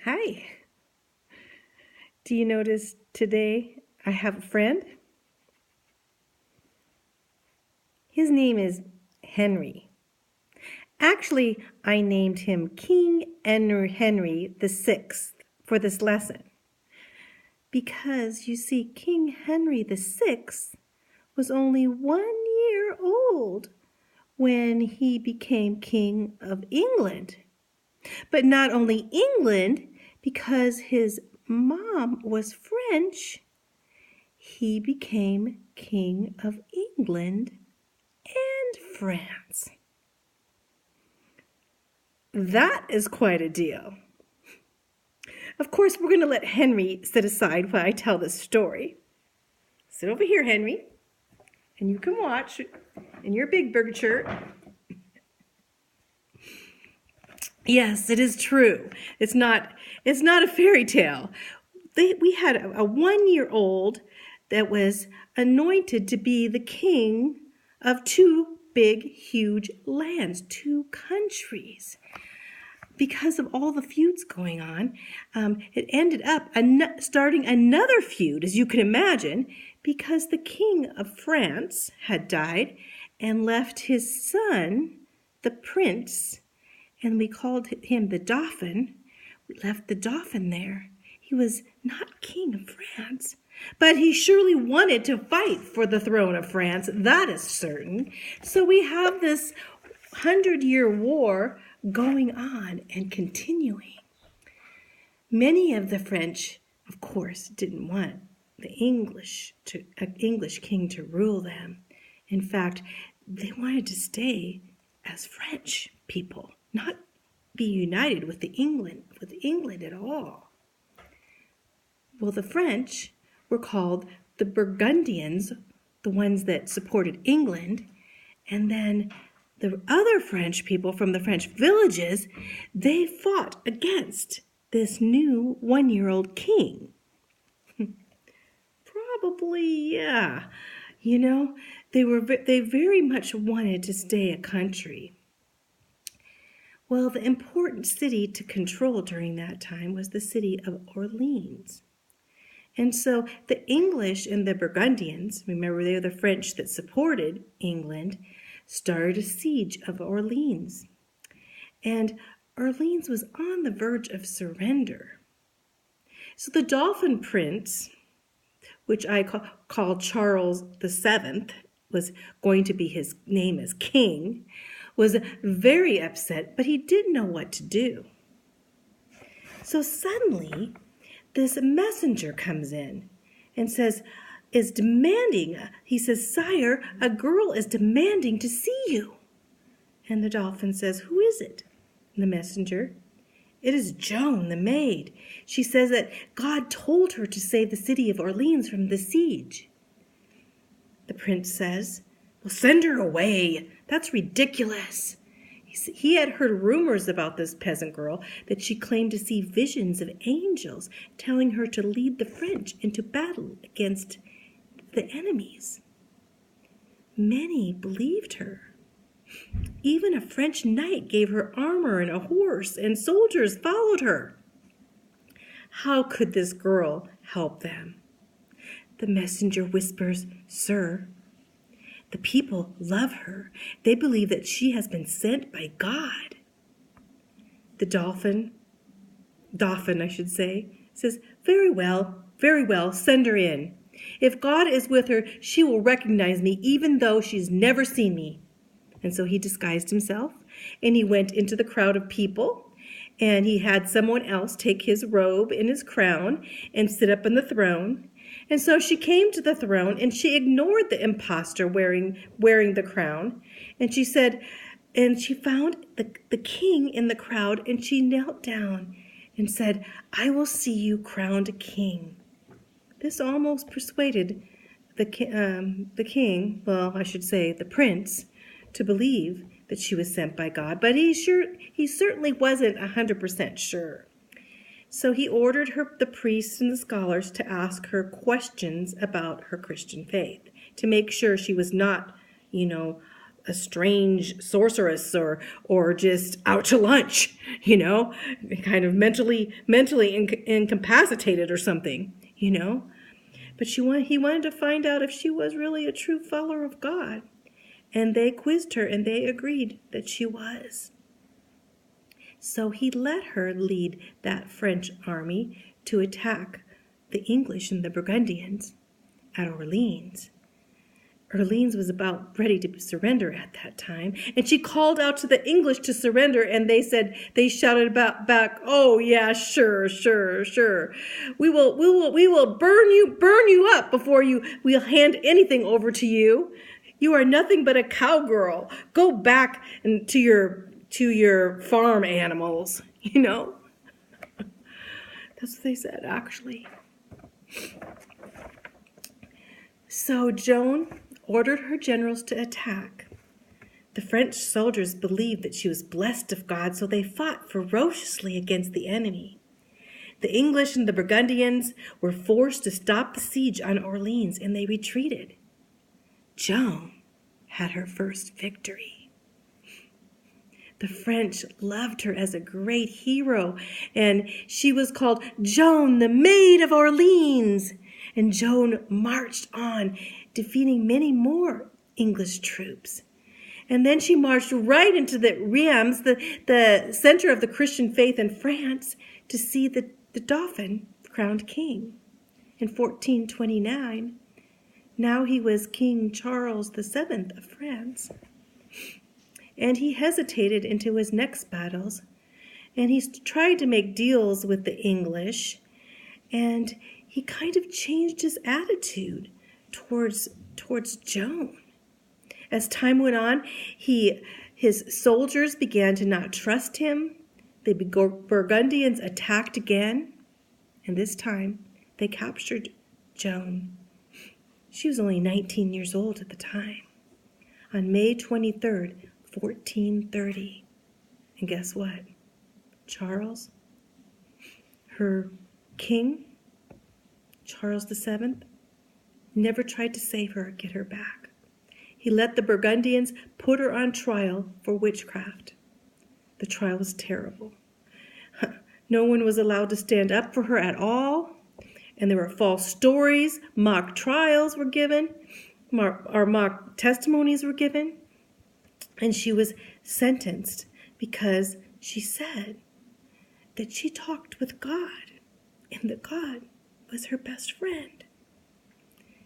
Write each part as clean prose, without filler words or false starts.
Hi. Do you notice today I have a friend? His name is Henry. Actually, I named him King Henry the Sixth for this lesson because you see, King Henry the Sixth was only 1 year old when he became King of England. But not only England, because his mom was French, he became King of England and France. That is quite a deal. Of course, we're going to let Henry sit aside while I tell this story. Sit over here, Henry, and you can watch in your Big Bird shirt. Yes, it is true. It's not a fairy tale. We had a 1-year-old that was anointed to be the king of two big, huge lands, two countries. Because of all the feuds going on, it ended up starting another feud, as you can imagine, because the king of France had died and left his son, the prince, and we called him the Dauphin. We left the Dauphin there. He was not king of France, but he surely wanted to fight for the throne of France, that is certain. So we have this 100-year war going on and continuing. Many of the French, of course, didn't want an English king to rule them. In fact, they wanted to stay as French people, not be united with England at all. Well, the French were called the Burgundians, the ones that supported England, and then the other French people from the French villages, they fought against this new 1-year-old king. Probably, yeah. They very much wanted to stay a country. Well, the important city to control during that time was the city of Orleans. And so the English and the Burgundians, remember they were the French that supported England, started a siege of Orleans. And Orleans was on the verge of surrender. So the Dauphin Prince, which I call Charles VII, was going to be his name as king, was very upset, but he didn't know what to do. So suddenly, this messenger comes in and he says, "Sire, a girl is demanding to see you." And the Dauphin says, "Who is it?" And the messenger, "It is Joan, the maid. She says that God told her to save the city of Orleans from the siege." The prince says, "Well, send her away. That's ridiculous." He had heard rumors about this peasant girl, that she claimed to see visions of angels telling her to lead the French into battle against the enemies. Many believed her. Even a French knight gave her armor and a horse, and soldiers followed her. How could this girl help them? The messenger whispers, "Sir, the people love her. They believe that she has been sent by God." The Dauphin, I should say, says, very well, send her in. If God is with her, she will recognize me even though she's never seen me." And so he disguised himself, and he went into the crowd of people, and he had someone else take his robe and his crown and sit up on the throne. And so she came to the throne, and she ignored the impostor wearing the crown. And she said, and she found the king in the crowd, and she knelt down and said, "I will see you crowned king." This almost persuaded the king, well, I should say the prince, to believe that she was sent by God, but he certainly wasn't 100% sure. So he ordered the priests and the scholars to ask her questions about her Christian faith, to make sure she was not, a strange sorceress or just out to lunch, kind of mentally incapacitated or something, But he wanted to find out if she was really a true follower of God. And they quizzed her and they agreed that she was. So he let her lead that French army to attack the English and the Burgundians at Orleans. Orleans was about ready to surrender at that time, and she called out to the English to surrender, and they shouted back, "Oh yeah, sure. We will burn you up before we'll hand anything over to you. You are nothing but a cowgirl. Go back to your farm animals." That's what they said, actually. So Joan ordered her generals to attack. The French soldiers believed that she was blessed of God, so they fought ferociously against the enemy. The English and the Burgundians were forced to stop the siege on Orleans, and they retreated. Joan had her first victory. The French loved her as a great hero, and she was called Joan, the Maid of Orleans. And Joan marched on, defeating many more English troops. And then she marched right into the Reims, the center of the Christian faith in France, to see the Dauphin crowned king. In 1429, now he was King Charles VII of France. And he hesitated into his next battles, and he tried to make deals with the English, and he kind of changed his attitude towards Joan. As time went on, his soldiers began to not trust him. The Burgundians attacked again, and this time they captured Joan. She was only 19 years old at the time. On May 23rd, 1430. And guess what? Charles, her king, Charles VII, never tried to save her or get her back. He let the Burgundians put her on trial for witchcraft. The trial was terrible. No one was allowed to stand up for her at all, and there were false stories, mock trials were given, mock testimonies were given, and she was sentenced because she said that she talked with God and that God was her best friend.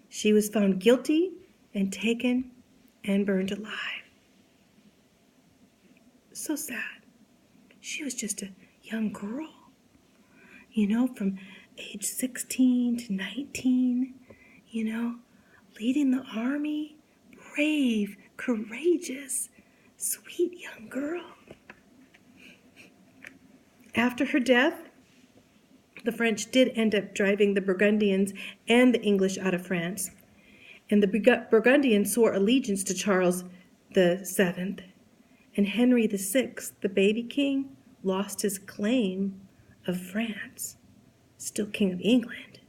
She was found guilty and taken and burned alive. So sad. She was just a young girl, from age 16 to 19, leading the army, brave, courageous, sweet young girl. After her death, the French did end up driving the Burgundians and the English out of France, and the Burgundians swore allegiance to Charles VII, and Henry VI, the baby king, lost his claim of France, still King of England.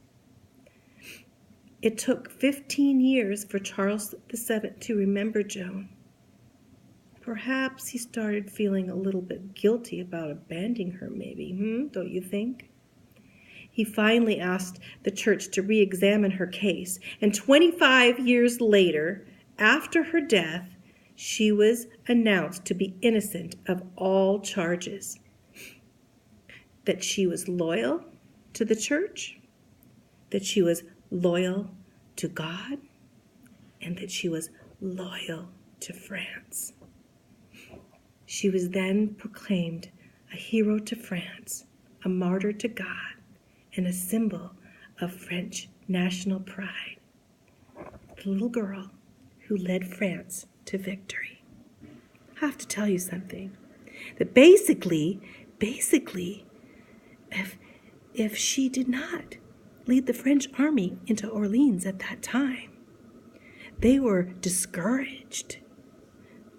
It took 15 years for Charles VII to remember Joan. Perhaps he started feeling a little bit guilty about abandoning her, maybe, don't you think? He finally asked the church to re-examine her case, and 25 years later, after her death, she was announced to be innocent of all charges. That she was loyal to the church, that she was loyal to God, and that she was loyal to France. She was then proclaimed a hero to France, a martyr to God, and a symbol of French national pride. The little girl who led France to victory. I have to tell you something, that basically, if she did not lead the French army into Orleans at that time, they were discouraged,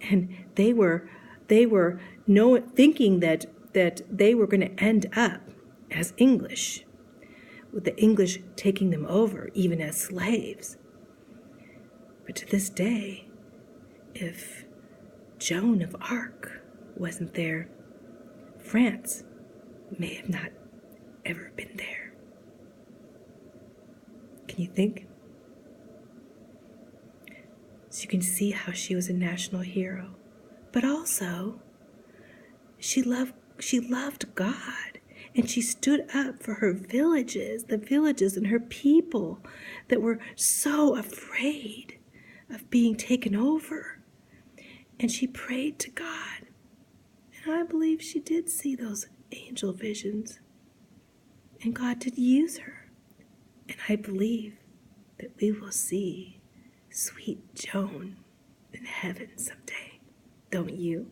and they were thinking that they were going to end up as English, with the English taking them over, even as slaves. But to this day, if Joan of Arc wasn't there, France may have not ever been there. Can you think? So you can see how she was a national hero, but also she loved God, and she stood up for her villages, the villages and her people that were so afraid of being taken over. And she prayed to God. And I believe she did see those angel visions. And God did use her. And I believe that we will see sweet Joan in heaven someday. Don't you?